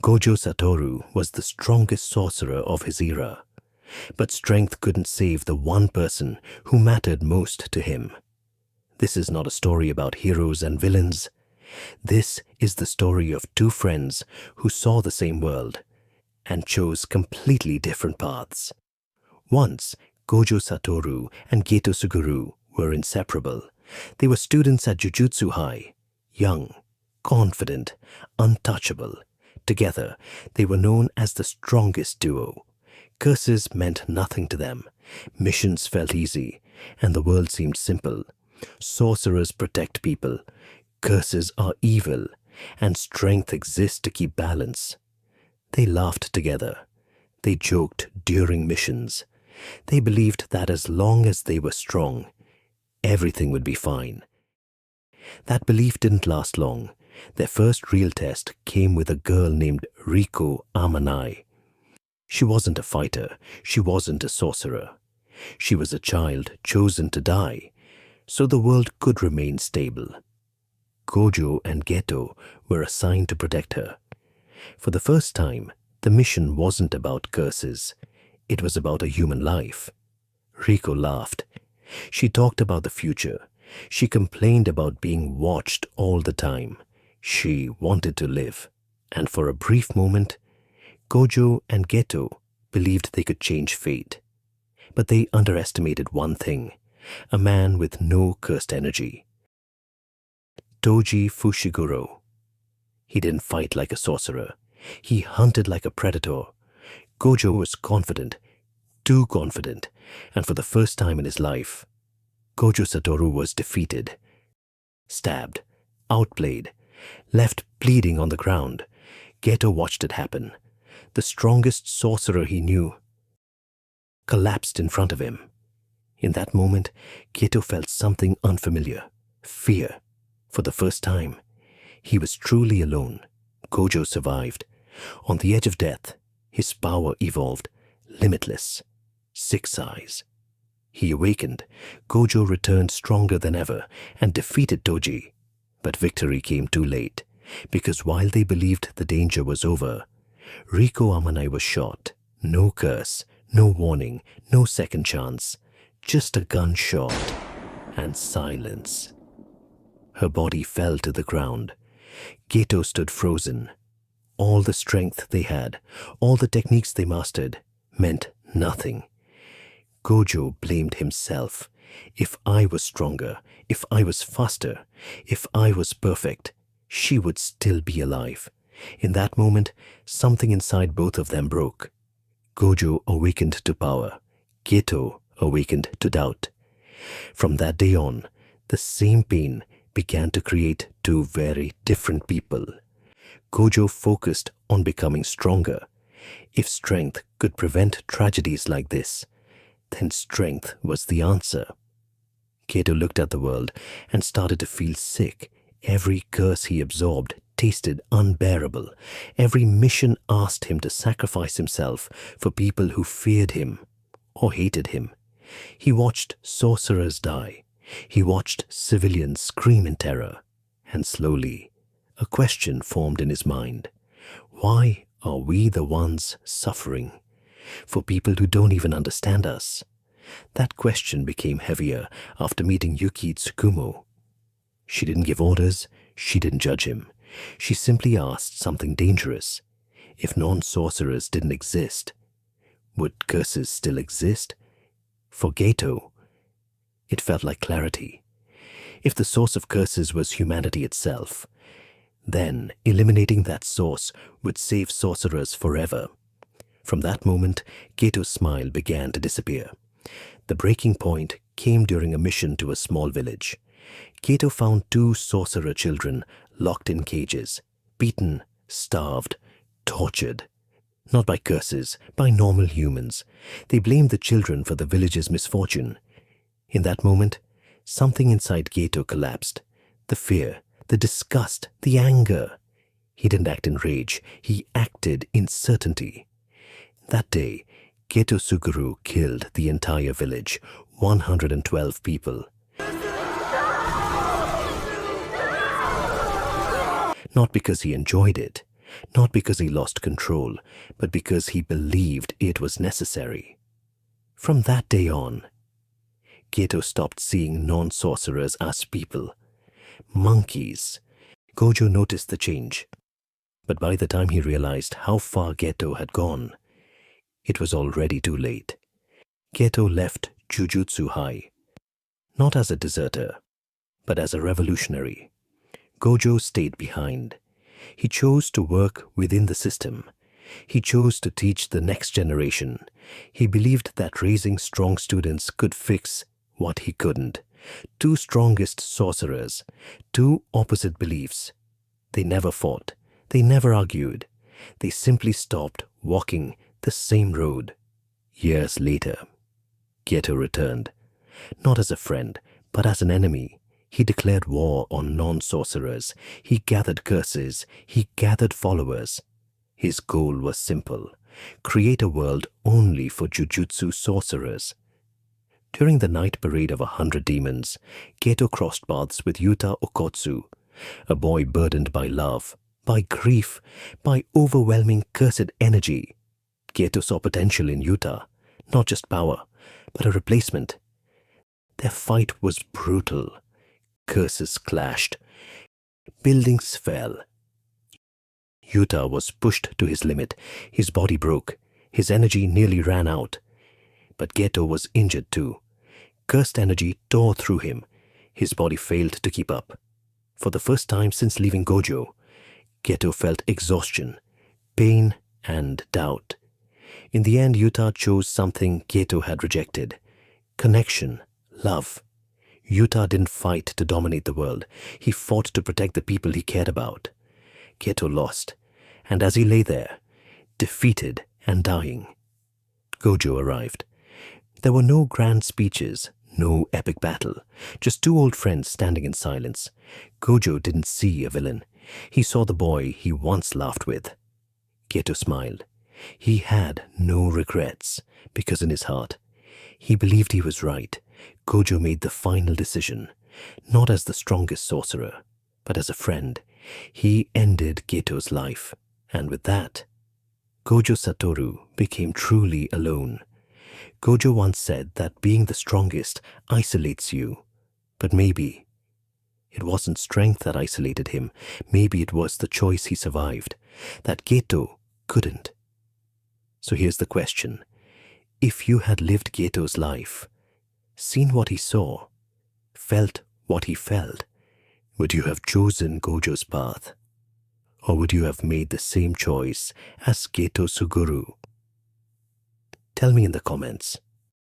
Gojo Satoru was the strongest sorcerer of his era, but strength couldn't save the one person who mattered most to him. This is not a story about heroes and villains. This is the story of two friends who saw the same world and chose completely different paths. Once, Gojo Satoru and Geto Suguru were inseparable. They were students at Jujutsu High, young, confident, untouchable. Together, they were known as the strongest duo. Curses meant nothing to them. Missions felt easy, and the world seemed simple. Sorcerers protect people. Curses are evil, and strength exists to keep balance. They laughed together. They joked during missions. They believed that as long as they were strong, everything would be fine. That belief didn't last long. Their first real test came with a girl named Riko Amanai. She wasn't a fighter. She wasn't a sorcerer. She was a child chosen to die, so the world could remain stable. Gojo and Geto were assigned to protect her. For the first time, the mission wasn't about curses. It was about a human life. Riko laughed. She talked about the future. She complained about being watched all the time. She wanted to live. And for a brief moment, Gojo and Geto believed they could change fate. But they underestimated one thing: a man with no cursed energy. Toji Fushiguro. He didn't fight like a sorcerer. He hunted like a predator. Gojo was confident, too confident, and for the first time in his life, Gojo Satoru was defeated, stabbed, outplayed, left bleeding on the ground. Geto watched it happen. The strongest sorcerer he knew collapsed in front of him. In that moment, Geto felt something unfamiliar: fear. For the first time, he was truly alone. Gojo survived. On the edge of death, his power evolved, limitless. 6 eyes. He awakened. Gojo returned stronger than ever and defeated Toji. But victory came too late, because while they believed the danger was over, Riko Amanai was shot. No curse, no warning, no second chance. Just a gunshot and silence. Her body fell to the ground. Geto stood frozen. All the strength they had, all the techniques they mastered, meant nothing. Gojo blamed himself. If I was stronger, if I was faster, if I was perfect, she would still be alive. In that moment, something inside both of them broke. Gojo awakened to power. Geto awakened to doubt. From that day on, the same pain began to create two very different people. Gojo focused on becoming stronger. If strength could prevent tragedies like this, then strength was the answer. Geto looked at the world and started to feel sick. Every curse he absorbed tasted unbearable. Every mission asked him to sacrifice himself for people who feared him or hated him. He watched sorcerers die. He watched civilians scream in terror. And slowly, a question formed in his mind. Why are we the ones suffering? For people who don't even understand us? That question became heavier after meeting Yuki Tsukumo. She didn't give orders. She didn't judge him. She simply asked something dangerous. If non-sorcerers didn't exist, would curses still exist? For Geto, it felt like clarity. If the source of curses was humanity itself, then eliminating that source would save sorcerers forever. From that moment, Geto's smile began to disappear. The breaking point came during a mission to a small village. Geto found 2 sorcerer children locked in cages, beaten, starved, tortured. Not by curses, by normal humans. They blamed the children for the village's misfortune. In that moment, something inside Geto collapsed. The fear, the disgust, the anger. He didn't act in rage. He acted in certainty. That day, Geto Suguru killed the entire village, 112 people. Not because he enjoyed it, Not because he lost control, but because he believed it was necessary. From that day on, Geto stopped seeing non-sorcerers as people. Monkeys. Gojo noticed the change. But by the time he realized how far Geto had gone, it was already too late. Geto left Jujutsu High, not as a deserter, but as a revolutionary. Gojo stayed behind. He chose to work within the system. He chose to teach the next generation. He believed that raising strong students could fix what he couldn't. Two strongest sorcerers, two opposite beliefs. They never fought. They never argued. They simply stopped walking the same road. Years later, Geto returned, not as a friend, but as an enemy. He declared war on non-sorcerers. He gathered curses. He gathered followers. His goal was simple: create a world only for Jujutsu sorcerers. During the night parade of 100 demons, Geto crossed paths with Yuta Okotsu, a boy burdened by love, by grief, by overwhelming cursed energy. Geto saw potential in Yuta, not just power, but a replacement. Their fight was brutal. Curses clashed. Buildings fell. Yuta was pushed to his limit. His body broke. His energy nearly ran out. But Geto was injured too. Cursed energy tore through him. His body failed to keep up. For the first time since leaving Gojo, Geto felt exhaustion, pain, and doubt. In the end, Yuta chose something Geto had rejected: connection, love. Yuta didn't fight to dominate the world. He fought to protect the people he cared about. Geto lost, and as he lay there, defeated and dying, Gojo arrived. There were no grand speeches, no epic battle, just two old friends standing in silence. Gojo didn't see a villain. He saw the boy he once laughed with. Geto smiled. He had no regrets, because in his heart, he believed he was right. Gojo made the final decision, not as the strongest sorcerer, but as a friend. He ended Geto's life, and with that, Gojo Satoru became truly alone. Gojo once said that being the strongest isolates you, but maybe it wasn't strength that isolated him. Maybe it was the choice he survived, that Geto couldn't. So here's the question. If you had lived Geto's life, seen what he saw, felt what he felt, would you have chosen Gojo's path? Or would you have made the same choice as Geto Suguru? Tell me in the comments.